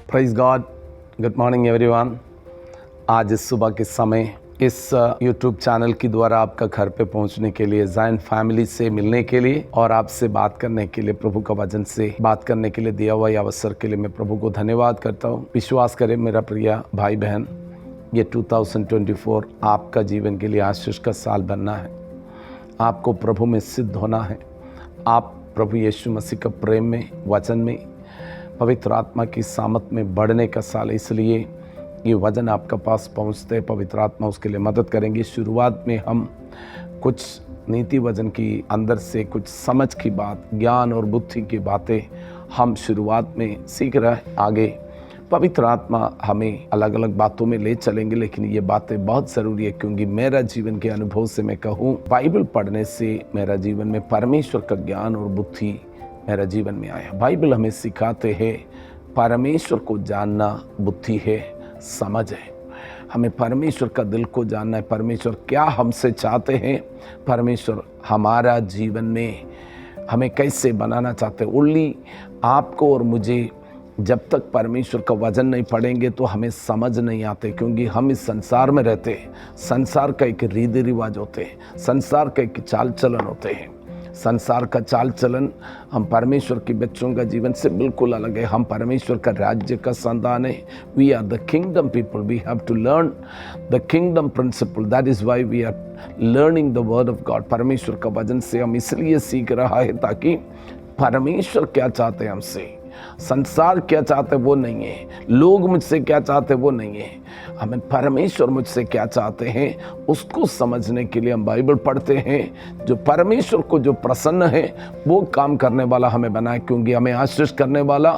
Praise God. Good morning everyone. आज इस सुबह के समय इस यूट्यूब चैनल के द्वारा आपका घर पे पहुंचने के लिए, ज़ायन फैमिली से मिलने के लिए और आपसे बात करने के लिए, प्रभु का वचन से बात करने के लिए दिया हुआ ये अवसर के लिए मैं प्रभु को धन्यवाद करता हूँ। विश्वास करें मेरा प्रिय भाई बहन, ये 2024 आपका जीवन के लिए आशीष का साल बनना है। आपको प्रभु में सिद्ध होना है। आप प्रभु यीशु मसीह का प्रेम में, वचन में, पवित्र आत्मा की सामत में बढ़ने का साल, इसलिए ये वचन आपका पास पहुंचते पवित्र आत्मा उसके लिए मदद करेंगी। शुरुआत में हम कुछ नीति वचन की अंदर से कुछ समझ की बात, ज्ञान और बुद्धि की बातें हम शुरुआत में सीख रहे हैं। आगे पवित्र आत्मा हमें अलग अलग बातों में ले चलेंगे, लेकिन ये बातें बहुत ज़रूरी है, क्योंकि मेरा जीवन के अनुभव से मैं कहूँ, बाइबल पढ़ने से मेरा जीवन में परमेश्वर का ज्ञान और बुद्धि मेरा जीवन में आया। बाइबल हमें सिखाते हैं परमेश्वर को जानना बुद्धि है, समझ है। हमें परमेश्वर का दिल को जानना है, परमेश्वर क्या हमसे चाहते हैं, परमेश्वर हमारा जीवन में हमें कैसे बनाना चाहते हैं। ओनली आपको और मुझे जब तक परमेश्वर का वचन नहीं पढ़ेंगे तो हमें समझ नहीं आते, क्योंकि हम इस संसार में रहते हैं। संसार का एक रीति रिवाज होते हैं, संसार का एक चाल चलन होते हैं। संसार का चाल चलन हम परमेश्वर के बच्चों का जीवन से बिल्कुल अलग है। हम परमेश्वर का राज्य का संतान है। We are the kingdom people. We have to learn the kingdom principle. That is why we are learning the word of God. परमेश्वर का वचन से हम इसलिए सीख रहा है ताकि परमेश्वर क्या चाहते हैं हमसे, संसार क्या चाहते वो नहीं है, लोग मुझसे क्या चाहते वो नहीं है, हमें परमेश्वर मुझसे क्या चाहते हैं उसको समझने के लिए हम बाइबल पढ़ते हैं। जो परमेश्वर को जो प्रसन्न है वो काम करने वाला हमें बनाए, क्योंकि हमें आशीष करने वाला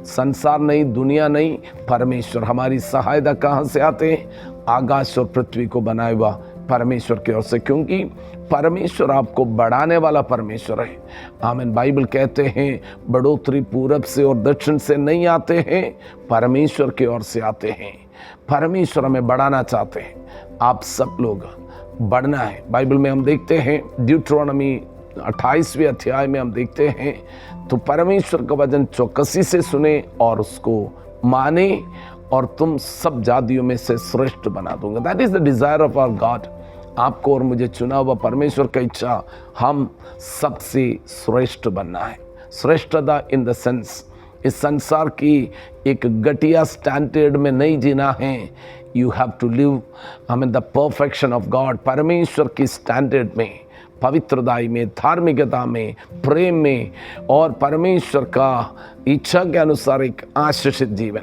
संसार नहीं, दुनिया नहीं, परमेश्वर। हमारी सहायता कहाँ से आते हैं? आकाश और पृथ्वी को बनाए हुआ परमेश्वर की ओर से, क्योंकि परमेश्वर आपको बढ़ाने वाला परमेश्वर है। आमीन। बाइबल कहते हैं बढ़ोतरी पूरब से और दक्षिण से नहीं आते हैं, परमेश्वर की ओर से आते हैं। परमेश्वर हमें बढ़ाना चाहते हैं। आप सब लोग बढ़ना है। बाइबल में हम देखते हैं ड्यूट्रोनॉमी 28वें अध्याय में हम देखते हैं, तो परमेश्वर का वचन चौकसी से सुने और उसको माने और तुम सब जातियों में से श्रेष्ठ बना दूंगा। That is the desire of our God. आपको और मुझे चुना हुआ परमेश्वर का इच्छा, हम सबसे श्रेष्ठ बनना है। श्रेष्ठता इन द सेंस, इस संसार की एक घटिया स्टैंडर्ड में नहीं जीना है। You have to live the perfection of God. परमेश्वर की स्टैंडर्ड में, पवित्रताई में, धार्मिकता में, प्रेम में और परमेश्वर का इच्छा के अनुसार एक आशीषित जीवन,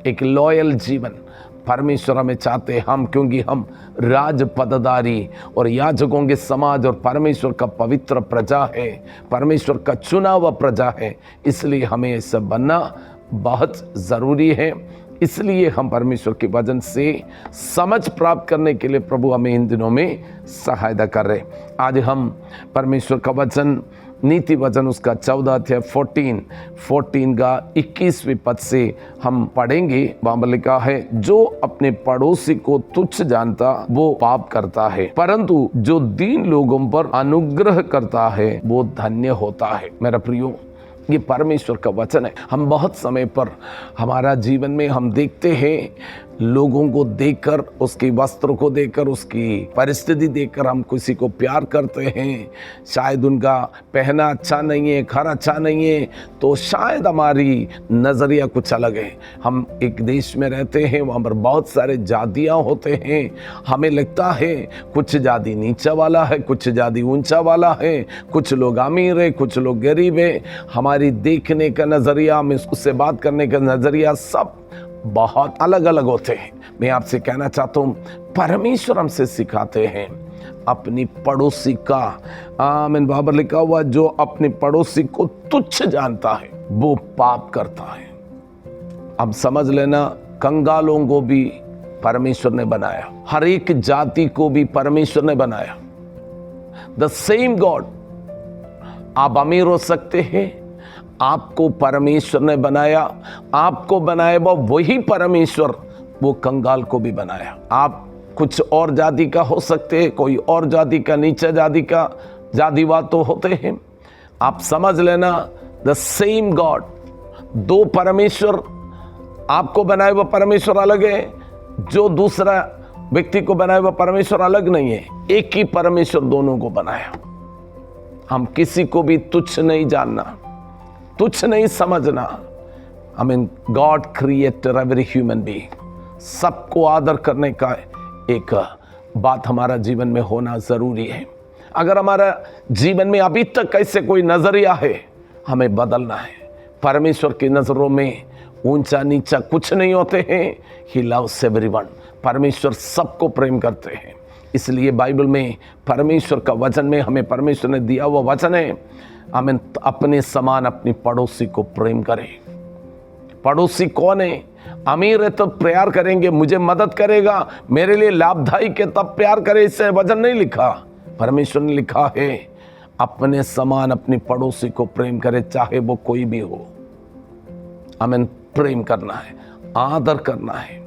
एक लॉयल जीवन परमेश्वर हमें चाहते हैं। हम क्योंकि हम राज पदधारी और याजकों के समाज और परमेश्वर का पवित्र प्रजा है, परमेश्वर का चुना हुआ प्रजा है, इसलिए हमें ये सब बनना बहुत ज़रूरी है। इसलिए हम परमेश्वर के वचन से समझ प्राप्त करने के लिए प्रभु हमें इन दिनों में सहायता कर रहे। आज हम परमेश्वर का वचन, नीति वचन उसका 14 अध्याय 14 का 21वें पद से हम पढ़ेंगे। वहाँ पर लिखा है, जो अपने पड़ोसी को तुच्छ जानता वो पाप करता है, परंतु जो दीन लोगों पर अनुग्रह करता है वो धन्य होता है। मेरा प्रियो, ये परमेश्वर का वचन है। हम बहुत समय पर हमारा जीवन में हम देखते हैं लोगों को देखकर, उसकी वस्त्र को देखकर, उसकी परिस्थिति देखकर हम किसी को प्यार करते हैं। शायद उनका पहना अच्छा नहीं है, घर अच्छा नहीं है, तो शायद हमारी नज़रिया कुछ अलग है। हम एक देश में रहते हैं, वहाँ पर बहुत सारे जातियाँ होते हैं। हमें लगता है कुछ जाति नीचा वाला है, कुछ जाति ऊंचा वाला है, कुछ लोग अमीर है, कुछ लोग गरीब है। हमारी देखने का नज़रिया, हमें उससे बात करने का नज़रिया सब बहुत अलग अलग होते हैं। मैं आपसे कहना चाहता हूँ, परमेश्वर हमसे सिखाते हैं अपनी पड़ोसी का, आमीन, वहाँ पर लिखा हुआ, जो अपने पड़ोसी को तुच्छ जानता है वो पाप करता है। अब समझ लेना, कंगालों को भी परमेश्वर ने बनाया, हर एक जाति को भी परमेश्वर ने बनाया। The same God. आप अमीर हो सकते हैं, आपको परमेश्वर ने बनाया, आपको बनाया वही परमेश्वर वो कंगाल को भी बनाया। आप कुछ और जाति का हो सकते हैं, कोई और जाति का, नीचा जाति का, जातिवाद तो होते हैं। आप समझ लेना, द सेम गॉड, दो परमेश्वर आपको बनाए हुआ परमेश्वर अलग है, जो दूसरा व्यक्ति को बनाए हुआ परमेश्वर अलग नहीं है। एक ही परमेश्वर दोनों को बनाया। हम किसी को भी तुच्छ नहीं जानना, तुच्छ नहीं समझना। I mean God created every human being. सबको आदर करने का एक बात हमारा जीवन में होना जरूरी है। अगर हमारा जीवन में अभी तक कैसे कोई नजरिया है, हमें बदलना है। परमेश्वर की नजरों में ऊंचा नीचा कुछ नहीं होते हैं। He loves everyone. परमेश्वर सबको प्रेम करते हैं। इसलिए बाइबल में परमेश्वर का वचन में हमें परमेश्वर ने दिया हुआ वचन है, हमें अपने समान अपनी पड़ोसी को प्रेम करें। पड़ोसी कौन है? अमीर है तो प्यार करेंगे, मुझे मदद करेगा, मेरे लिए लाभदायक है तब प्यार करे, इससे वचन नहीं लिखा। परमेश्वर ने लिखा है अपने समान अपनी पड़ोसी को प्रेम करे, चाहे वो कोई भी हो। हमें प्रेम करना है, आदर करना है,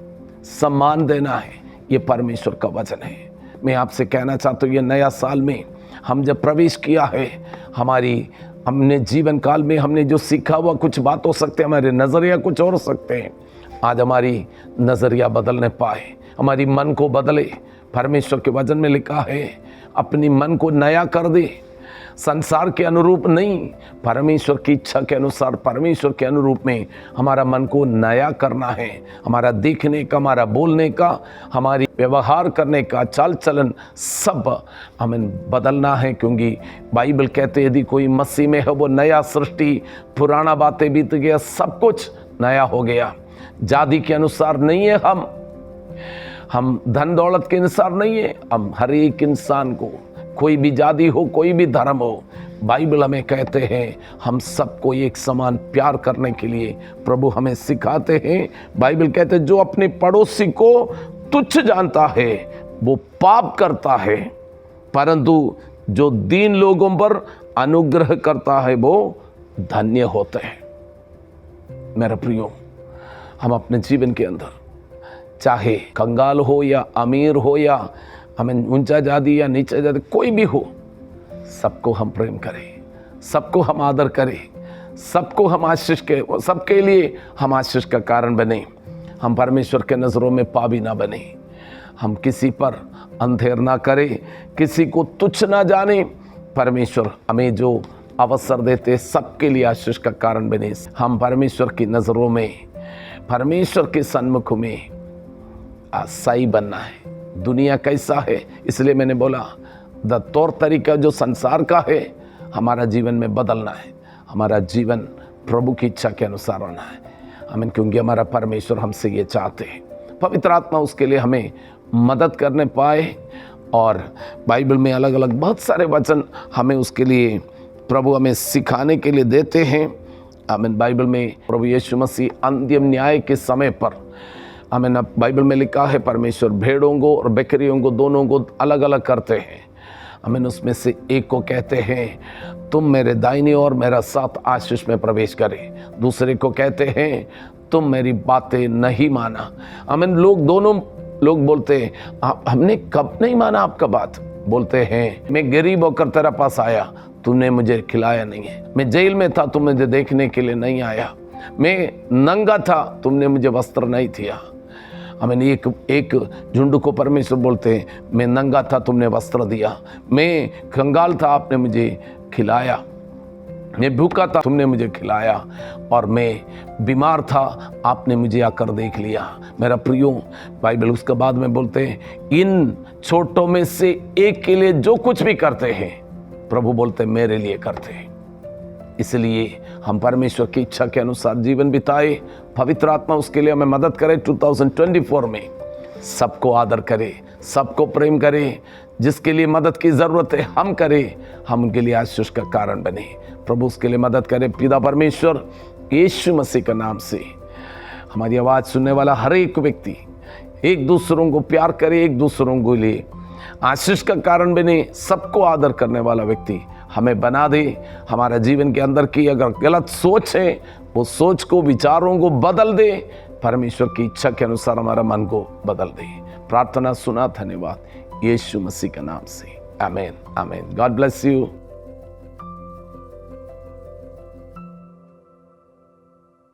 सम्मान देना है। ये परमेश्वर का वचन है। मैं आपसे कहना चाहता हूँ, ये नया साल में हम जब प्रवेश किया है, हमने जीवन काल में हमने जो सीखा हुआ कुछ बात हो सकते हैं, हमारे नज़रिया कुछ और हो सकते हैं। आज हमारी नज़रिया बदलने पाए, हमारी मन को बदले। परमेश्वर के वचन में लिखा है अपनी मन को नया कर दे, संसार के अनुरूप नहीं, परमेश्वर की इच्छा के अनुसार, परमेश्वर के अनुरूप में हमारा मन को नया करना है। हमारा देखने का, हमारा बोलने का, हमारी व्यवहार करने का, चाल चलन सब हमें बदलना है। क्योंकि बाइबल कहते यदि कोई मसीह में है वो नया सृष्टि, पुराना बातें बीत गया, सब कुछ नया हो गया। जाति के अनुसार नहीं है, हम धन दौलत के अनुसार नहीं है। हम हर एक इंसान को, कोई भी जाति हो, कोई भी धर्म हो, बाइबल हमें कहते हैं हम सबको एक समान प्यार करने के लिए प्रभु हमें सिखाते हैं। बाइबल कहते हैं जो अपने पड़ोसी को तुच्छ जानता है वो पाप करता है, परंतु जो दीन लोगों पर अनुग्रह करता है वो धन्य होते हैं। मेरे प्रियो, हम अपने जीवन के अंदर चाहे कंगाल हो या अमीर हो या हमें ऊंचा जाति या नीचा जाति, कोई भी हो, सबको हम प्रेम करें, सबको हम आदर करें, सबको हम आशीष के, सबके लिए हम आशीष का कारण बने। हम परमेश्वर के नज़रों में पापी ना बने, हम किसी पर अंधेर ना करें, किसी को तुच्छ ना जाने। परमेश्वर हमें जो अवसर देते सबके लिए आशीष का कारण बने। हम परमेश्वर की नज़रों में, परमेश्वर के सन्मुख में सही बनना है। दुनिया कैसा है, इसलिए मैंने बोला तौर तरीका जो संसार का है, हमारा जीवन में बदलना है। हमारा जीवन प्रभु की इच्छा के अनुसार होना है। हमें, क्योंकि हमारा परमेश्वर हमसे ये चाहते हैं। पवित्र आत्मा उसके लिए हमें मदद करने पाए। और बाइबल में अलग अलग बहुत सारे वचन हमें उसके लिए प्रभु हमें सिखाने के लिए देते हैं। आमीन। बाइबल में प्रभु यीशु मसीह अंतिम न्याय के समय पर, आमीन, बाइबल में लिखा है परमेश्वर भेड़ों को और बकरियों को दोनों को अलग अलग करते हैं। आमीन। उसमें से एक को कहते हैं तुम मेरे दाहिनी ओर मेरा साथ आशीष में प्रवेश करे, दूसरे को कहते हैं तुम मेरी बातें नहीं माना। आमीन। दोनों लोग बोलते हैं हमने कब नहीं माना आपका बात। बोलते हैं मैं गरीब होकर तेरे पास आया, तूने मुझे खिलाया नहीं है। मैं जेल में था, तुम मुझे देखने के लिए नहीं आया। मैं नंगा था, तुमने मुझे वस्त्र नहीं दिया। हमें एक झुंड को परमेश्वर बोलते हैं मैं नंगा था, तुमने वस्त्र दिया। मैं कंगाल था, आपने मुझे खिलाया। मैं भूखा था, तुमने मुझे खिलाया। और मैं बीमार था, आपने मुझे आकर देख लिया। मेरा प्रियो, बाइबल उसके बाद में बोलते हैं इन छोटों में से एक के लिए जो कुछ भी करते हैं, प्रभु बोलते हैं मेरे लिए करते हैं। इसलिए हम परमेश्वर की इच्छा के अनुसार जीवन बिताए। पवित्र आत्मा उसके लिए हमें मदद करे। 2024 में सबको आदर करे, सबको प्रेम करे, जिसके लिए मदद की ज़रूरत है हम करें, हम उनके लिए आशीष का कारण बने। प्रभु उसके लिए मदद करे। पिता परमेश्वर यीशु मसीह का नाम से हमारी आवाज़ सुनने वाला हर एक व्यक्ति एक दूसरों को प्यार करे, एक दूसरों को लिए आशीष का कारण बने, सबको आदर करने वाला व्यक्ति हमें बना दे। हमारा जीवन के अंदर की अगर गलत सोच है, वो सोच को, विचारों को बदल दे। परमेश्वर की इच्छा के अनुसार हमारा मन को बदल दे। प्रार्थना सुना, धन्यवाद, यीशु मसीह के नाम से, आमीन, आमीन। God bless you.